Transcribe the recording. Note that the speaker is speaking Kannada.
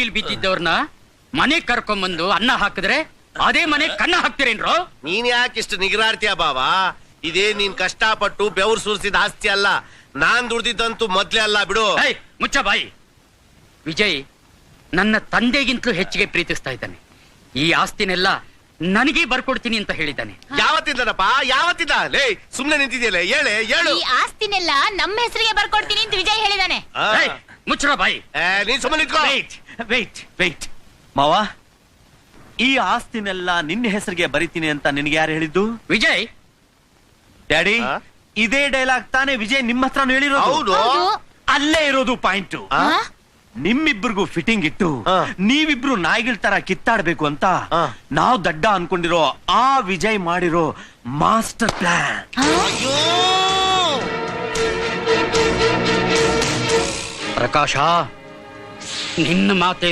ಇಲ್ಲಿ ಬಿದ್ದಿದ್ದವ್ರನ್ನ ಮನೆ ಕರ್ಕೊಂಬಂದು ಅನ್ನ ಹಾಕಿದ್ರೆ ಅದೇ ಮನೆ ಕನ್ನ ಹಾಕ್ತಿರೇನ್ರೋ? ನೀನ್ ಯಾಕೆ ಇಷ್ಟು ನಿಗರಾಡ್ತೀಯ ಬಾವಾ? ಇದೇ ನೀನ್ ಕಷ್ಟಪಟ್ಟು ಬೆವರು ಸುರಿಸಿದ ಆಸ್ತಿ ಅಲ್ಲ, ನಾನ್ ದುಡ್ದಿದ್ದಂತೂ ಮೊದ್ಲೇ ಅಲ್ಲ ಬಿಡು. ಮುಚ್ಚ ಬಾಯಿ. ವಿಜಯ್ ನನ್ನ ತಂದೆಗಿಂತಲೂ ಹೆಚ್ಚಿಗೆ ಪ್ರೀತಿಸ್ತಾ ಇದ್ದಾನೆ. ಈ ಆಸ್ತಿನೆಲ್ಲ ನನಗೆ ಬರ್ಕೊಡ್ತೀನಿ ಅಂತ ಹೇಳಿದ್ದಾನೆ. ಯಾವತ್ತಿಂದನಪ್ಪ? ಯಾವತ್ತಿಂದ? ಲೇ ಸುಮ್ನೆ ನಿಂತಿದ್ಯಲ್ಲ, ಹೇಳು. ಈ ಆಸ್ತಿನೆಲ್ಲ ನಮ್ಮ ಹೆಸರಿಗೆ ಬರ್ಕೊಡ್ತೀನಿ ಅಂತ ವಿಜಯ್ ಹೇಳಿದಾನೆ. ಮುಚ್ಚರ ಬಾಯಿ. ನೀನ್ ಸುಮ್ಮನೆ ನಿಂತ್ಕೋ. ವೇಟ್ ಮಾವ, ಈ ಆಸ್ತಿನೆಲ್ಲ ನಿನ್ನ ಹೆಸರಿಗೆ ಬರಿತೀನಿ ಅಂತ ನಿನ್ಗೆ ಯಾರು ಹೇಳಿದ್ದು? ವಿಜಯ್. ಡ್ಯಾಡಿ, ಇದೇ ಡೈಲಾಗ್ ತಾನೇ ವಿಜಯ್ ನಿಮ್ಮ ಹತ್ರ ಹೇಳಿರೋದು? ಹೌದು. ಅಲ್ಲೇ ಇರೋದು ಪಾಯಿಂಟ್. ನಿಮ್ಮಿಬ್ರಿಗೂ ಫಿಟ್ಟಿಂಗ್ ಇಟ್ಟು ನೀವಿಬ್ರು ನಾಯಿಗಳ ತರ ಕಿತ್ತಾಡ್ಬೇಕು ಅಂತ ನಾವು ದಡ್ಡ ಅನ್ಕೊಂಡಿರೋ ಆ ವಿಜಯ್ ಮಾಡಿರೋ ಮಾಸ್ಟರ್ ಪ್ಲಾನ್. ಪ್ರಕಾಶ, ನಿನ್ನ ಮಾತೆ